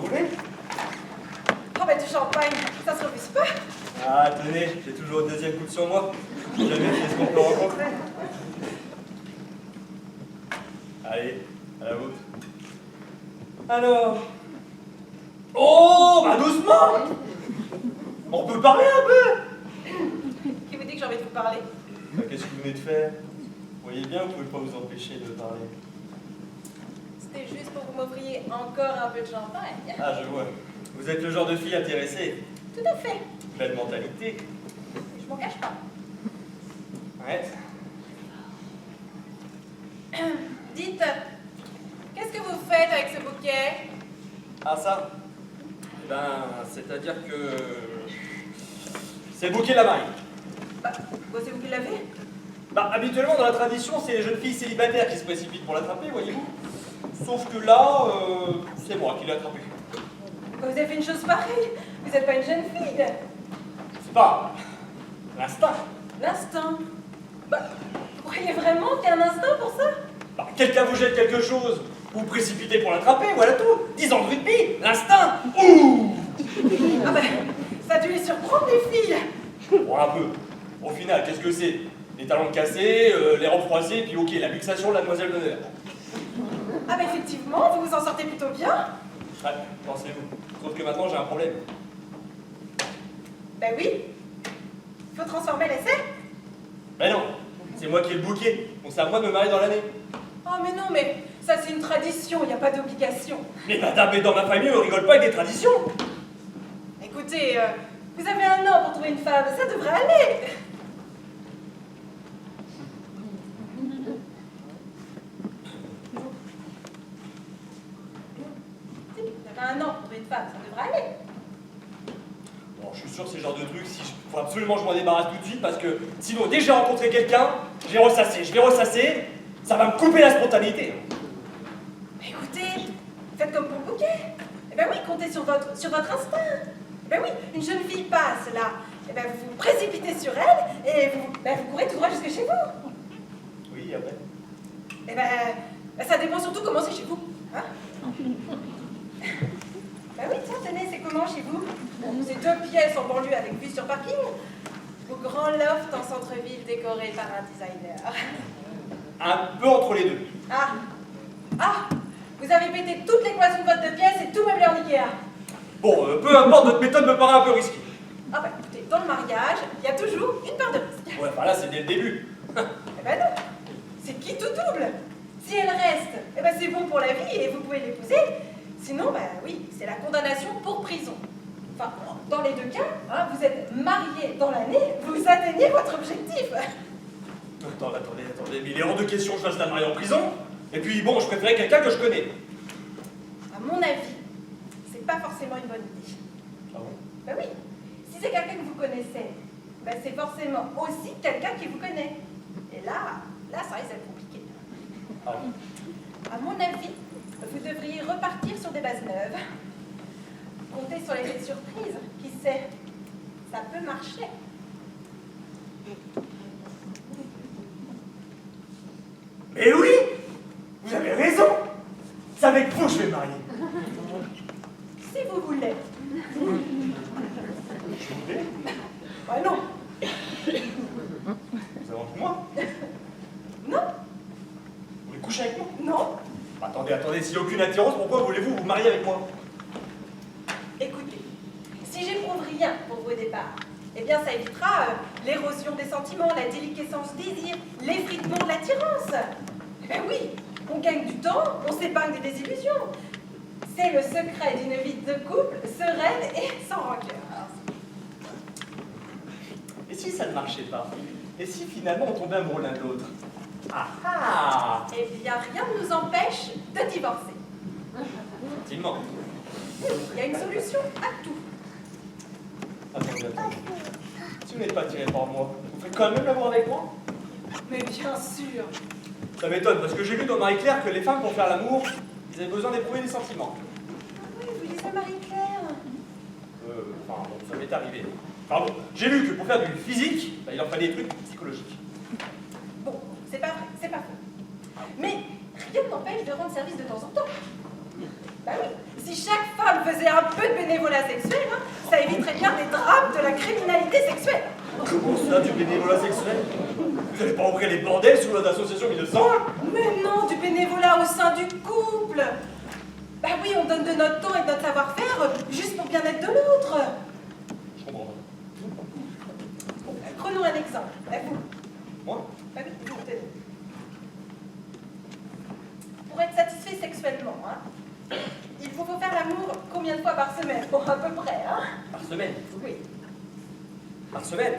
voulez? Oh ben du champagne, ça se refuse pas. Ah, tenez, j'ai toujours le deuxième coup sur moi. Jamais fait ce qu'on peut rencontrer. Allez, à la vôtre. Alors... Oh, bah doucement! On peut parler un peu! Qui vous dit que j'ai envie de vous parler? Bah, qu'est-ce que vous venez de faire? Vous voyez bien, vous pouvez pas vous empêcher de parler. C'était juste pour que vous m'offriez encore un peu de champagne. Ah, je vois. Vous êtes le genre de fille intéressée. Tout à fait. Belle mentalité. Je m'en cache pas. Ouais. Dites, qu'est-ce que vous faites avec ce bouquet? Ah, ça? Eh ben, c'est-à-dire que... c'est le bouquet de la mariée. Bah, c'est vous qui l'avez? Bah, habituellement, dans la tradition, c'est les jeunes filles célibataires qui se précipitent pour l'attraper, voyez-vous. Sauf que là, c'est moi qui l'ai attrapé. Vous avez fait une chose pareille. Vous n'êtes pas une jeune fille. C'est pas l'instinct. L'instinct. Bah, vous croyez vraiment qu'il y a un instinct pour ça? Bah, quelqu'un vous jette quelque chose, vous vous précipitez pour l'attraper, voilà tout. 10 ans de rugby, l'instinct. Ouh! Ah ben, ça a dû les surprendre les filles. Bon, un peu. Au final, qu'est-ce que c'est? Les talons cassés, les robes froissées, puis ok, la luxation de la demoiselle d'honneur. Ah ben effectivement, vous vous en sortez plutôt bien. Ouais, pensez-vous. Sauf que maintenant, j'ai un problème. Ben oui. Faut transformer l'essai. Ben non, c'est moi qui ai le bouquet, donc c'est à moi de me marier dans l'année. Oh mais non, mais ça c'est une tradition, il n'y a pas d'obligation. Mais madame, mais dans ma famille, on rigole pas avec des traditions. Écoutez, vous avez un an pour trouver une femme, ça devrait aller. Si, vous avez un an pour trouver une femme, ça devrait aller. Bon, je suis sûr que c'est le genre de truc, faut absolument que je m'en débarrasse tout de suite, parce que sinon, dès que j'ai rencontré quelqu'un, je vais ressasser, ça va me couper la spontanéité. Écoutez, faites comme pour le bouquet. Eh ben oui, comptez sur votre instinct. Eh ben oui, une jeune fille passe là. Eh ben vous vous précipitez sur elle et vous courez tout droit jusque chez vous. Oui, après. Eh ben, ça dépend surtout comment c'est chez vous. Hein? Ben oui, tiens, tenez, c'est comment chez vous? C'est 2 pièces en banlieue avec vue sur parking ou grand loft en centre-ville décoré par un designer? Un peu entre les deux. Ah, vous avez pété toutes les cloisons de votre 2 pièces et tout meublé en Ikea. Bon, peu importe, votre méthode me paraît un peu risquée. Ah bah écoutez, dans le mariage, il y a toujours une part de risque. Ouais, enfin là, c'est dès le début. Eh ben non, c'est qui tout double. Si elle reste, eh ben c'est bon pour la vie et vous pouvez l'épouser. Sinon, bah oui, c'est la condamnation pour prison. Enfin, dans les 2 cas, hein, vous êtes marié dans l'année, vous atteignez votre objectif. Attendez, mais il est hors de question que je fasse la mariée en prison. Et puis bon, je préférais quelqu'un que je connais. À mon avis, c'est pas forcément une bonne idée. Ah bon? Ben oui, si c'est quelqu'un que vous connaissez, ben c'est forcément aussi quelqu'un qui vous connaît. Et là, ça risque d'être compliqué. Ah bon? À mon avis, vous devriez repartir sur des bases neuves. Comptez sur l'effet de surprise. Qui sait, ça peut marcher. Mais oui! Vous avez raison! C'est avec vous que je vais me marier. Si vous voulez. Je voulais? Ah non. Vous avez envie de moi? Non. Vous voulez coucher avec moi? Non. Attendez, s'il n'y a aucune attirance, pourquoi voulez-vous vous marier avec moi? Écoutez, si j'éprouve rien pour vous au départ, eh bien ça évitera l'érosion des sentiments, la déliquescence du désir, l'effritement de l'attirance. Eh bien oui, on gagne du temps, on s'épargne des désillusions. C'est le secret d'une vie de couple sereine et sans rancœur. Et si ça ne marchait pas? Et si finalement on tombait amoureux l'un de l'autre? Ah ah! Eh bien rien ne nous empêche de divorcer. Effectivement. Il y a une solution à tout. Attendez. Si vous n'êtes pas attiré par moi, vous faites quand même l'amour avec moi? Mais bien sûr. Ça m'étonne, parce que j'ai lu dans Marie-Claire que les femmes, pour faire l'amour, ils avaient besoin d'éprouver des sentiments. Oui, vous lisez Marie-Claire. Enfin, bon, ça m'est arrivé. Enfin bon, j'ai lu que pour faire du physique, bah, il en fallait des trucs psychologiques. Bon, c'est pas vrai, c'est pas faux. Mais rien ne m'empêche de rendre service de temps en temps. Bah oui, si chaque femme faisait un peu de bénévolat sexuel, hein, ça éviterait bien des drames de la criminalité sexuelle. Comment ça, du bénévolat sexuel? Vous n'allez pas ouvrir les bordels sous l'association 1901? Mais non, du bénévolat au sein du couple. Bah oui, on donne de notre temps et de notre savoir-faire juste pour le bien-être de l'autre. Je comprends pas. Prenons un exemple. Vous. Moi? Bah oui, vous, tenez. Pour être satisfait sexuellement, hein, il vous faut faire l'amour combien de fois par semaine? Bon, à peu près, hein? Par semaine? Oui. Par semaine?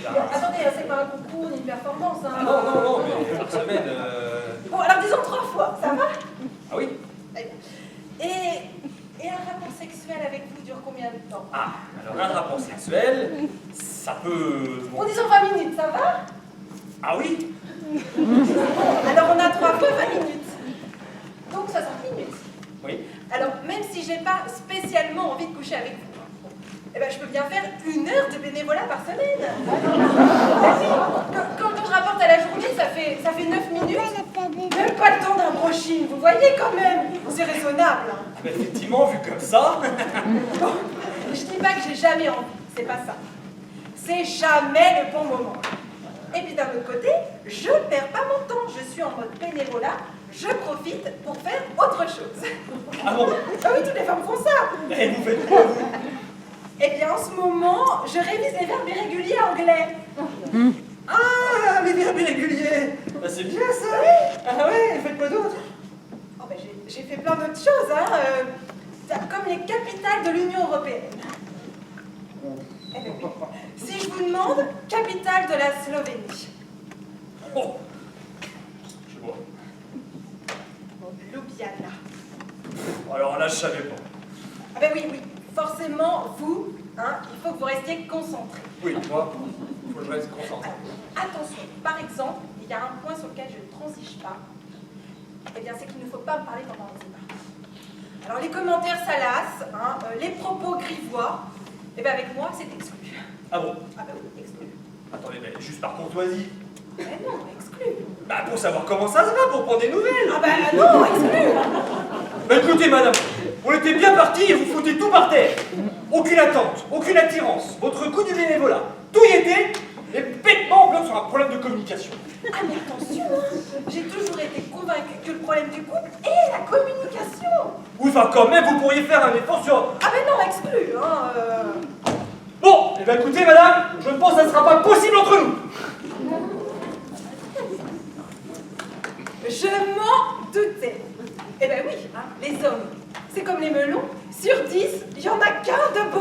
Attendez, c'est pas un concours ni une performance, hein? Ah non, non, non, mais par semaine... Bon, alors disons 3 fois, ça va? Ah oui? Très bien. Et un rapport sexuel avec vous dure combien de temps? Ah, alors un rapport sexuel, ça peut... Bon, disons 20 minutes, ça va? Ah oui? Alors on a 3 fois 20 minutes. Donc 60 minutes. Oui. Alors, même si j'ai pas spécialement envie de coucher avec vous, eh ben, je peux bien faire 1 heure de bénévolat par semaine. Ah oui, quand je rapporte à la journée, ça fait 9 minutes. Même pas le temps d'un brushing, vous voyez quand même. C'est raisonnable. Hein. Ah ben effectivement, vu comme ça... Bon, je dis pas que j'ai jamais envie, c'est pas ça. C'est jamais le bon moment. Et puis d'un autre côté, je perds pas mon temps. Je suis en mode bénévolat, je profite pour faire autre chose. Ah bon? Ah oui, toutes les femmes font ça. Et vous faites quoi, vous? Eh bien, en ce moment, je révise les verbes irréguliers anglais. Ah, les verbes irréguliers! Bah, c'est bien ça! Oui. Ah ouais, faites quoi d'autre? Oh, ben, j'ai fait plein d'autres choses, hein. Comme les capitales de l'Union européenne. Eh ben, oui. Si je vous demande, capitale de la Slovénie. Oh! Je vois. Ljubljana. Alors là, je savais pas. Ah ben oui, oui. Forcément, vous, hein, il faut que vous restiez concentrés. Oui, moi, il faut que je reste concentré. Alors, attention, par exemple, il y a un point sur lequel je ne transige pas. Eh bien, c'est qu'il ne faut pas me parler pendant les débats. Alors, les commentaires salaces, hein, les propos grivois, eh bien, avec moi, c'est exclu. Ah bon? Ah ben oui, exclu. Attendez, mais juste par courtoisie. Mais non, exclu. Bah, pour savoir comment ça se va, pour prendre des nouvelles. Ah ben non, exclu. Bah, écoutez, madame, on était bien partis et vous foutez tout par terre. Aucune attente, aucune attirance, votre coup du bénévolat, tout y était, et bêtement on bloque sur un problème de communication. Ah mais attention, hein, j'ai toujours été convaincue que le problème du couple est la communication. Oui, enfin, quand même, vous pourriez faire un effort sur... Ah ben non, exclu, hein. Bon, eh bien écoutez, madame, je pense que ça ne sera pas possible entre nous. Je m'en doutais. Eh ben oui, hein, les hommes, c'est comme les melons, sur 10, il y en a qu'un de bon.